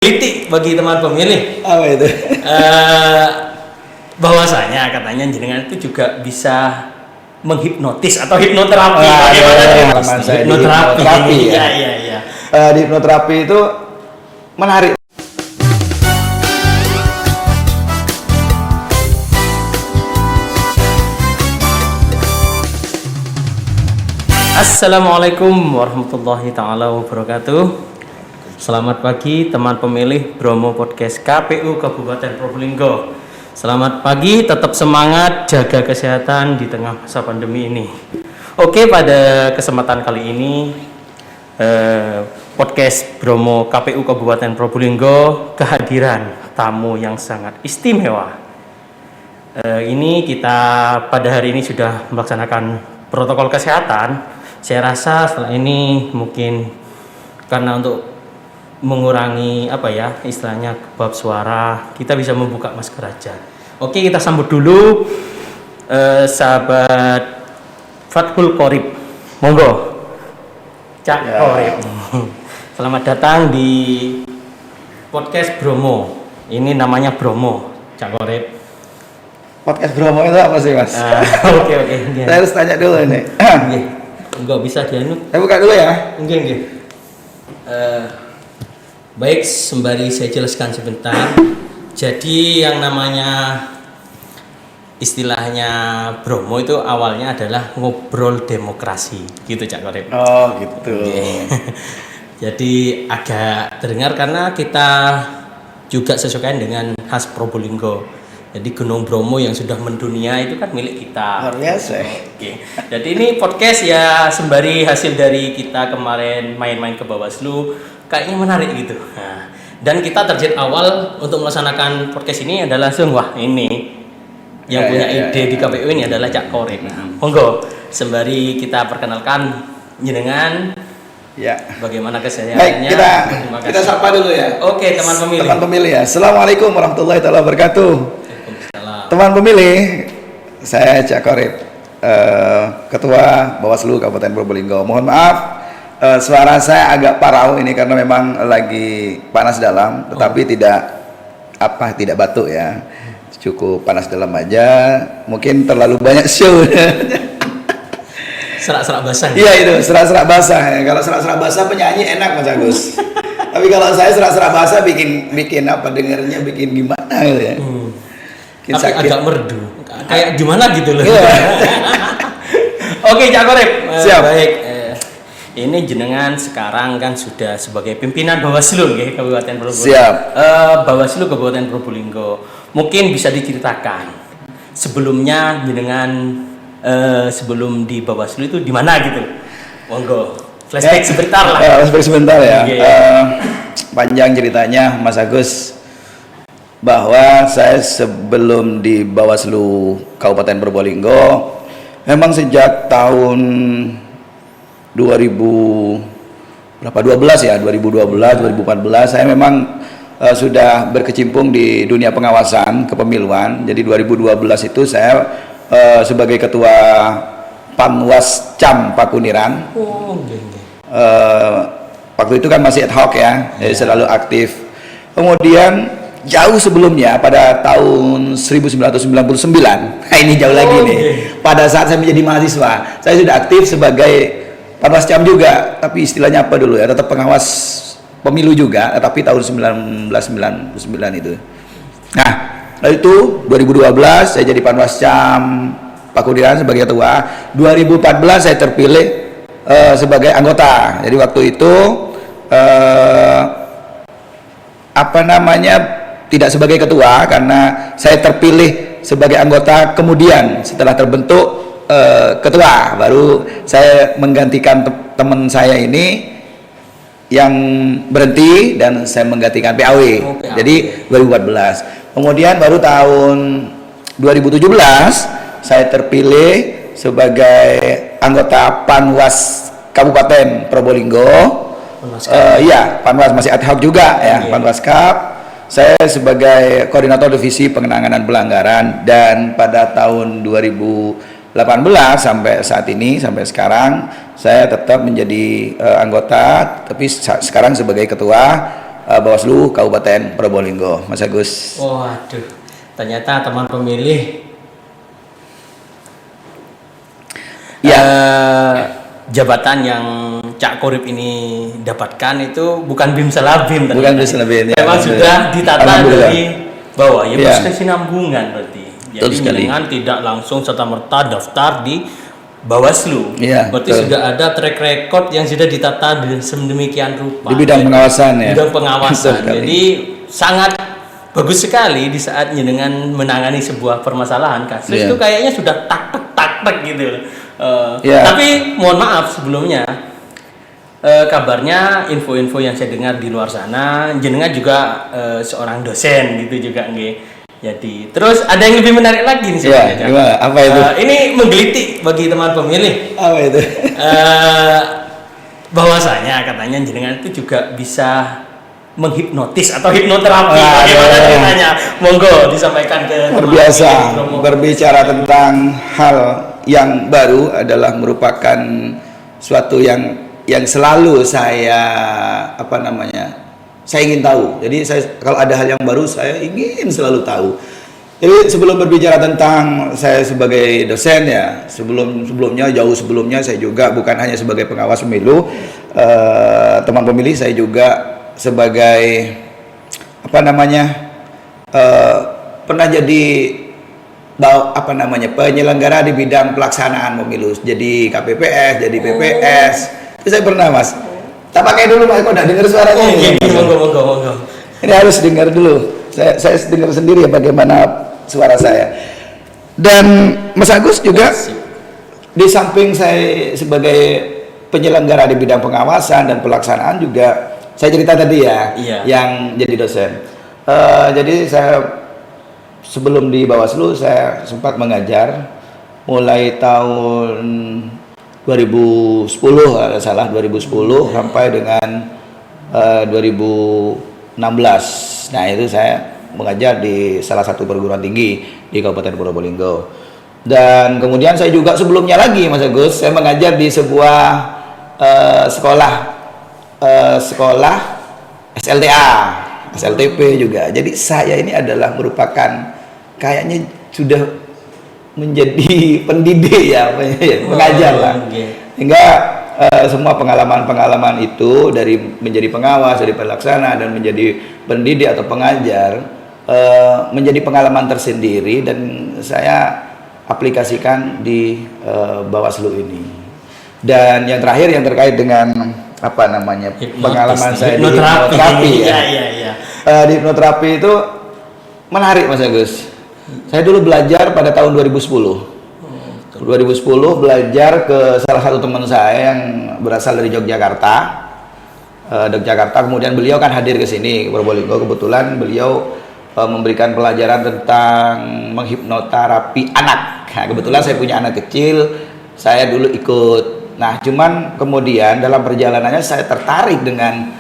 Kritik bagi teman pemilih. Apa itu? Bahwasanya katanya jenengan itu juga bisa menghipnotis atau hipnoterapi. Pengalaman saya di hipnoterapi ya. Iya. Di hipnoterapi itu menarik. Assalamualaikum warahmatullahi taala wabarakatuh. Selamat pagi teman pemilih Bromo Podcast KPU Kabupaten Probolinggo. Selamat pagi, tetap semangat, jaga kesehatan di tengah masa pandemi ini. Oke, pada kesempatan kali ini podcast Bromo KPU Kabupaten Probolinggo kehadiran tamu yang sangat istimewa. Ini kita pada hari ini sudah melaksanakan protokol kesehatan. Saya rasa setelah ini mungkin karena untuk mengurangi istilahnya kebab suara, kita bisa membuka masker aja. Oke, kita sambut dulu sahabat Fathul Qorib, monggo Cak Qorib. Selamat datang di podcast Bromo. Ini namanya Bromo, Cak Qorib. Podcast Bromo itu apa sih, Mas? Oke. Saya harus tanya dulu nih. Enggak bisa dianu. Saya buka dulu ya. Oke. Baik, sembari saya jelaskan sebentar. Jadi yang namanya istilahnya Bromo itu awalnya adalah ngobrol demokrasi, gitu Cak Qorib. Oh, gitu. Jadi agak terdengar karena kita juga sesuaikan dengan khas Probolinggo. Jadi Gunung Bromo yang sudah mendunia itu kan milik kita. Luar biasa. Oke. Jadi ini podcast ya sembari hasil dari kita kemarin main-main ke Bawaslu, kayaknya menarik gitu. Nah, dan kita target awal untuk melaksanakan podcast ini adalah langsung ini yang punya ide di KPU ini adalah Cak Qorib. Monggo sembari kita perkenalkan jenengan. Ya. Bagaimana kesehatannya? Baik, kita sapa dulu ya. Oke, teman pemilih. Teman pemilih ya. Assalamualaikum warahmatullahi wabarakatuh. Teman pemilih, saya Cak Qorib, Ketua Bawaslu Kabupaten Probolinggo. Mohon maaf, suara saya agak parau ini karena memang lagi panas dalam, tetapi tidak batuk ya. Cukup panas dalam aja, mungkin terlalu banyak show. Serak-serak basah. Iya itu, serak-serak basah. Kalau serak-serak basah penyanyi enak Mas Agus. Tapi kalau saya serak-serak basah bikin apa dengarnya bikin gimana gitu ya. Tapi sakit. Agak merdu, kayak gimana gitu loh. Iya. Oke, Cak Qorib. Siap. Baik. Ini jenengan sekarang kan sudah sebagai pimpinan Bawaslu nggih Kabupaten Probolinggo. Siap. Bawaslu Kabupaten Probolinggo. Mungkin bisa diceritakan sebelumnya jenengan sebelum di Bawaslu itu di mana gitu. Monggo. Flashback sebentar lah. Flashback sebentar ya. Okay. Panjang ceritanya Mas Agus, bahwa saya sebelum di Bawaslu Kabupaten Probolinggo memang sejak tahun 2012 2014 saya memang sudah berkecimpung di dunia pengawasan kepemiluan. Jadi 2012 itu saya sebagai ketua Panwas Cam Pakuniran. Waktu itu kan masih ad hoc ya, jadi selalu aktif. Kemudian jauh sebelumnya pada tahun 1999, nah ini jauh lagi nih. Pada saat saya menjadi mahasiswa, saya sudah aktif sebagai Panwas Cam juga, tapi istilahnya apa dulu ya, tetap pengawas pemilu juga, tapi tahun 1999 itu. Nah, lalu itu 2012 saya jadi Panwas Cam Pakuniran sebagai ketua. 2014 saya terpilih sebagai anggota. Jadi waktu itu tidak sebagai ketua karena saya terpilih sebagai anggota, kemudian setelah terbentuk ketua baru saya menggantikan teman saya ini yang berhenti dan saya menggantikan PAW. Jadi 2014. Kemudian baru tahun 2017 saya terpilih sebagai anggota Panwas Kabupaten Probolinggo. Panwas masih ad hoc juga ya, Panwas Kap. Saya sebagai koordinator divisi penanganan pelanggaran, dan pada tahun 2018 sampai saat ini, sampai sekarang saya tetap menjadi anggota, tapi sekarang sebagai ketua Bawaslu Kabupaten Probolinggo, Mas Agus. Waduh, ternyata teman pemilih Ya. Jabatan yang Cak Korip ini dapatkan itu bukan bim salabim, Bukan bim salabim, ya. Memang sudah ditata Alhamdulillah. dari bawah, ya, Ya. berkesinambungan berarti. Betul Jadi sekali. dengan tidak langsung serta-merta daftar di Bawaslu. Iya, Berarti betul. sudah ada track record yang sudah ditata sedemikian rupa. Di bidang pengawasan, ya. Bidang pengawasan. Betul sekali. Jadi sangat bagus sekali di saatnya dengan menangani sebuah permasalahan kasus Iya. itu kayaknya sudah tak gitu. Iya. Tapi mohon maaf sebelumnya, kabarnya info-info yang saya dengar di luar sana, jenengan juga seorang dosen gitu juga nggih. Jadi terus ada yang lebih menarik lagi nih Iya, sebenarnya. Cak. gimana? Apa itu? Ini menggelitik bagi teman pemilih. Apa itu? Bahwasanya katanya jenengan itu juga bisa menghipnotis atau hipnoterapi. Wah, Bagaimana iya. ceritanya? Monggo disampaikan ke teman Terbiasa pemilih. berbicara tentang hal yang baru adalah merupakan suatu yang selalu saya saya ingin tahu. Jadi kalau ada hal yang baru saya ingin selalu tahu. Jadi sebelum berbicara tentang saya sebagai dosen ya, jauh sebelumnya saya juga bukan hanya sebagai pengawas pemilu, teman pemilih, saya juga sebagai pernah jadi penyelenggara di bidang pelaksanaan pemilu, jadi KPPS, jadi PPS. Itu saya pernah, Mas. Tak pakai dulu, Mas, kok enggak dengar suaranya. Monggo. Ini harus dengar dulu. Saya dengar sendiri ya bagaimana suara saya. Dan Mas Agus juga di samping saya sebagai penyelenggara di bidang pengawasan dan pelaksanaan juga saya cerita tadi ya, Iya. yang jadi dosen. Jadi saya sebelum di Bawaslu saya sempat mengajar mulai tahun 2010 kalau salah 2010 sampai dengan 2016. Nah, itu saya mengajar di salah satu perguruan tinggi di Kabupaten Probolinggo. Dan kemudian saya juga sebelumnya lagi, Mas Agus, saya mengajar di sebuah sekolah SLTA, SLTP juga. Jadi saya ini adalah merupakan kayaknya sudah menjadi pendidik ya, mengajar lah. Hingga semua pengalaman-pengalaman itu dari menjadi pengawas, dari pelaksana dan menjadi pendidik atau pengajar menjadi pengalaman tersendiri dan saya aplikasikan di Bawaslu ini. Dan yang terakhir yang terkait dengan pengalaman saya di hipnoterapi ya. Iya. Di hipnoterapi itu menarik, Mas Agus. Saya dulu belajar pada tahun 2010. 2010 belajar ke salah satu teman saya yang berasal dari Yogyakarta. Kemudian beliau kan hadir ke sini ke Probolinggo. Kebetulan beliau memberikan pelajaran tentang menghipnoterapi anak. Nah, kebetulan saya punya anak kecil, saya dulu ikut. Nah, cuman kemudian dalam perjalanannya saya tertarik dengan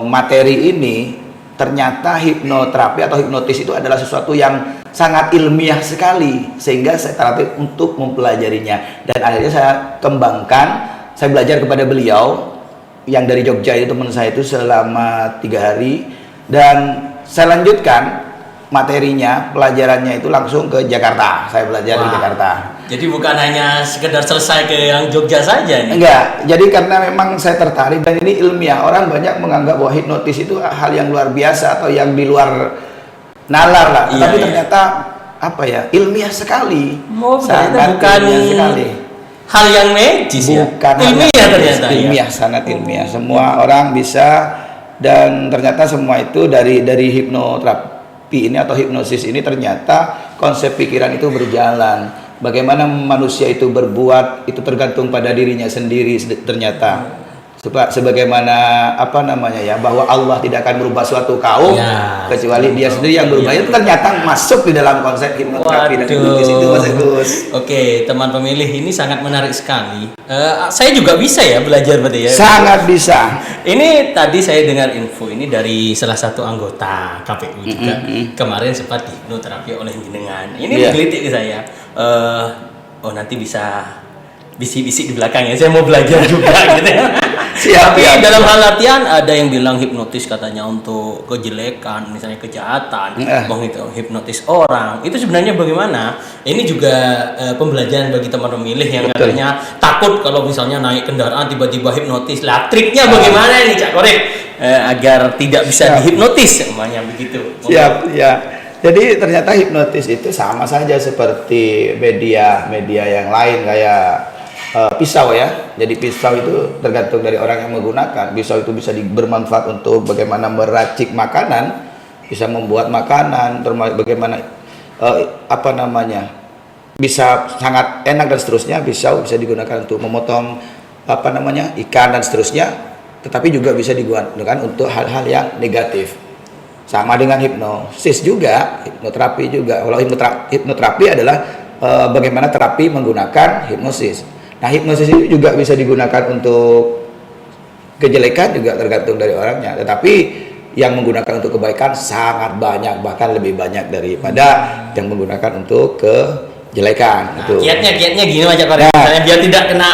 materi ini. Ternyata hipnoterapi atau hipnotis itu adalah sesuatu yang sangat ilmiah sekali, sehingga saya tertarik untuk mempelajarinya. Dan akhirnya saya kembangkan, saya belajar kepada beliau yang dari Jogja, itu teman saya itu selama 3 hari, dan saya lanjutkan materinya, pelajarannya itu langsung ke Jakarta. Saya belajar di Jakarta. Jadi bukan hanya sekedar selesai ke yang Jogja saja nih. Enggak, jadi karena memang saya tertarik dan ini ilmiah. Orang banyak menganggap bahwa hipnotis itu hal yang luar biasa atau yang di luar nalar lah. Iya, Tapi iya. ternyata ilmiah sekali. Ternyata bukan ilmiah sekali. hal yang medis ya. Bukan hal Ilmiah yang ternyata. ilmiah, sangat ilmiah. Semua orang bisa, dan ternyata semua itu dari hipnoterapi ini atau hipnosis ini ternyata konsep pikiran itu berjalan. Bagaimana manusia itu berbuat itu tergantung pada dirinya sendiri ternyata. Sebagaimana bahwa Allah tidak akan merubah suatu kaum Ya, kecuali dia sendiri yang berubah. iya. Itu ternyata masuk di dalam konsep hipnoterapi dan hipnotis itu, Mas Agus. Oke, teman pemilih, ini sangat menarik sekali. Saya juga bisa ya belajar berarti ya. Sangat bisa. Ini tadi saya dengar info ini dari salah satu anggota KPU juga. Kemarin sempat dihipnoterapi oleh jenengan. Ini Iya. menggelitik ke saya. Nanti bisa bisik-bisik di belakang ya, saya mau belajar juga gitu ya. Siap, Tapi siap. dalam hal latihan ada yang bilang hipnotis katanya untuk kejelekan, misalnya kejahatan, menghipnotis orang. Itu sebenarnya bagaimana? Ini juga pembelajaran bagi teman pemilih yang Betul. katanya takut kalau misalnya naik kendaraan tiba-tiba hipnotis. Lah triknya bagaimana ini Cak Korek? Agar tidak bisa Siap. dihipnotis, semuanya begitu. Siap, ya. Jadi ternyata hipnotis itu sama saja seperti media yang lain kayak pisau ya. Jadi pisau itu tergantung dari orang yang menggunakan. Pisau itu bisa bermanfaat untuk bagaimana meracik makanan, bisa membuat makanan, termasuk bagaimana bisa sangat enak dan seterusnya. Pisau bisa digunakan untuk memotong ikan dan seterusnya. Tetapi juga bisa digunakan untuk hal-hal yang negatif. Sama dengan hipnosis juga, hipnoterapi juga. Kalau hipnoterapi adalah bagaimana terapi menggunakan hipnosis. Nah, hipnosis itu juga bisa digunakan untuk kejelekan, juga tergantung dari orangnya. Tetapi yang menggunakan untuk kebaikan sangat banyak, bahkan lebih banyak daripada yang menggunakan untuk kejelekan. Nah, kiatnya gini aja Korek. Nah. Misalnya biar tidak kena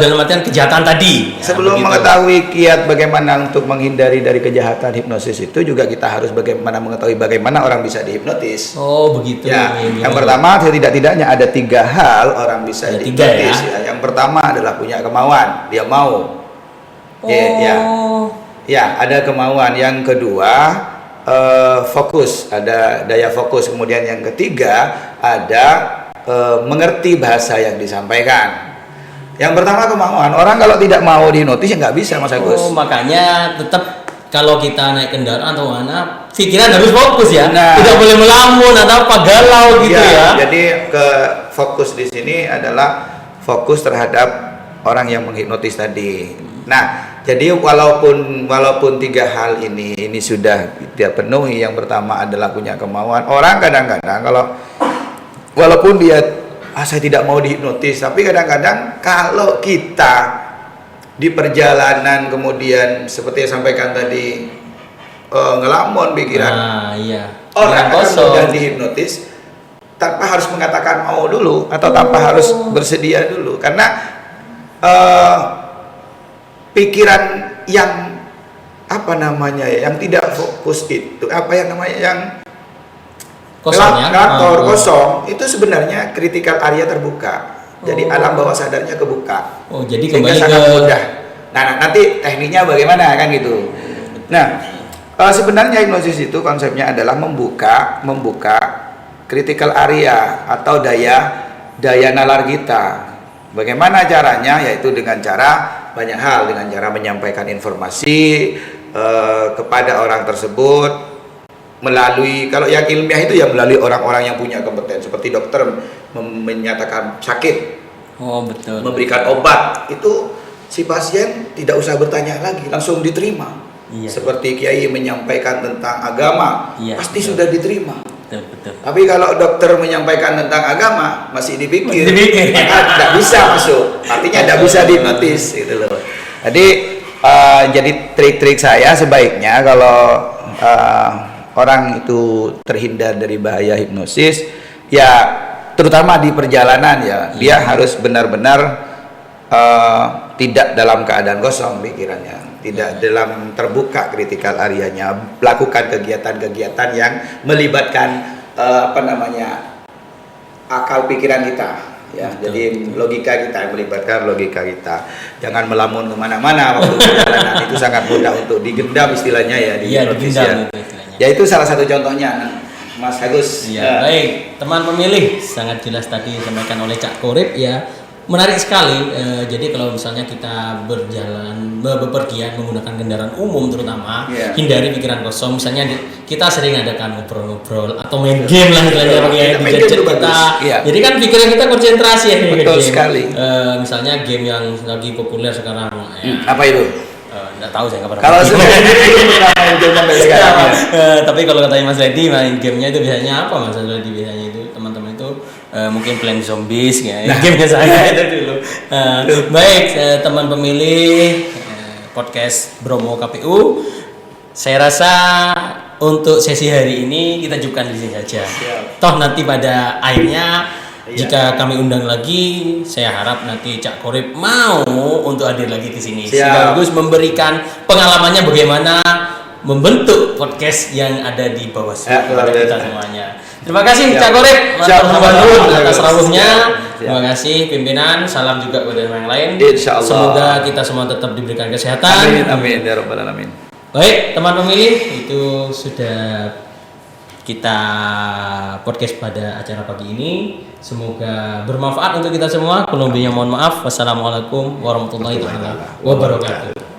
dalam artian kejahatan tadi. Ya, Sebelum begitu. mengetahui kiat bagaimana untuk menghindari dari kejahatan hipnosis itu juga kita harus mengetahui bagaimana orang bisa dihipnotis. Oh begitu. Ya, Iya. yang pertama tidak-tidaknya ada 3 hal orang bisa Ada 3 dihipnotis. ya. Yang pertama adalah punya kemauan, dia mau. Oh. Ya, ada kemauan. Yang kedua fokus, ada daya fokus. Kemudian yang ketiga ada mengerti bahasa yang disampaikan. Yang pertama kemauan. Orang kalau tidak mau dihipnotis ya nggak bisa, Mas Agus. Oh, makanya tetap kalau kita naik kendaraan atau mana, pikiran harus fokus ya. Nah. Tidak boleh melamun atau apa galau gitu ya. Jadi fokus di sini adalah fokus terhadap orang yang menghipnotis tadi. Nah, jadi walaupun 3 hal ini sudah dia penuhi. Yang pertama adalah punya kemauan. Orang kadang-kadang walaupun dia saya tidak mau dihipnotis, tapi kadang-kadang kalau kita di perjalanan kemudian seperti yang sampaikan tadi ngelamun pikiran, Iya. orang akan kosong. mudah dihipnotis tanpa harus mengatakan mau dulu atau tanpa harus bersedia dulu, karena pikiran yang yang tidak fokus itu yang Kosong ya. kosong itu sebenarnya critical area terbuka. Jadi alam bawah sadarnya kebuka. Oh, jadi Sehingga kembali sangat ke mudah. Nah, nanti tekniknya bagaimana kan gitu. Nah, sebenarnya hipnosis itu konsepnya adalah membuka critical area atau daya nalar kita. Bagaimana caranya? Yaitu dengan cara banyak hal, dengan cara menyampaikan informasi kepada orang tersebut melalui, kalau yang ilmiah itu ya melalui orang-orang yang punya kompeten, seperti dokter menyatakan sakit, Oh, betul. memberikan obat, itu si pasien tidak usah bertanya lagi, langsung diterima. Iya. Seperti kiai menyampaikan tentang agama, Iya, pasti betul. sudah diterima. Betul. Tapi kalau dokter menyampaikan tentang agama masih dipikir, Masih dipikir. maka tidak bisa masuk. Artinya tidak bisa dihipnotis gitu loh. Jadi trik-trik saya sebaiknya kalau orang itu terhindar dari bahaya hipnosis, ya terutama di perjalanan ya, dia harus benar-benar tidak dalam keadaan kosong pikirannya, tidak dalam terbuka kritikal areanya, melakukan kegiatan-kegiatan yang melibatkan akal pikiran kita. Ya, jadi logika kita, melibatkan logika kita. Jangan melamun kemana-mana waktu perjalanan. Itu sangat mudah untuk digendam istilahnya ya, Iya, hipnotis digendam ya. itu istilahnya. Ya itu salah satu contohnya, Mas Agus. Ya, baik, teman pemilih, sangat jelas tadi disampaikan oleh Cak Korip ya. Menarik sekali. Jadi kalau misalnya kita bepergian menggunakan kendaraan umum terutama, Iya. hindari pikiran kosong. Misalnya kita sering adakan ngobrol-ngobrol atau main game lah istilahnya pakai Main game gadget itu kita. bagus. Iya. Jadi kan pikiran kita konsentrasi ya. Betul game. sekali. Misalnya game yang lagi populer sekarang. Apa itu? Nggak tahu saya nggak pernah. Kalau sudah pernah main game sampai sekarang ya. Tapi kalau katanya Mas Ledi main gamenya itu biasanya apa Mas Ledi biasanya itu teman-teman itu mungkin Plant Zombies ya, gamenya saya itu dulu. Baik teman pemilih podcast Bromo KPU, saya rasa untuk sesi hari ini kita cukupkan di sini saja. Siap. Toh nanti pada akhirnya Jika kami undang lagi, saya harap nanti Cak Korip mau untuk hadir lagi ke sini. Siap. Sekaligus memberikan pengalamannya bagaimana membentuk podcast yang ada di bawah kepada kita semuanya. Terima kasih Cak Korip atas rawuhnya. Terima kasih pimpinan. Salam juga kepada yang lain. Insyaallah. Semoga kita semua tetap diberikan kesehatan. Amin ya rabbal alamin. Baik, teman pemilih, itu sudah kita podcast pada acara pagi ini. Semoga bermanfaat untuk kita semua. Kurang lebihnya mohon maaf. Wassalamualaikum warahmatullahi wabarakatuh.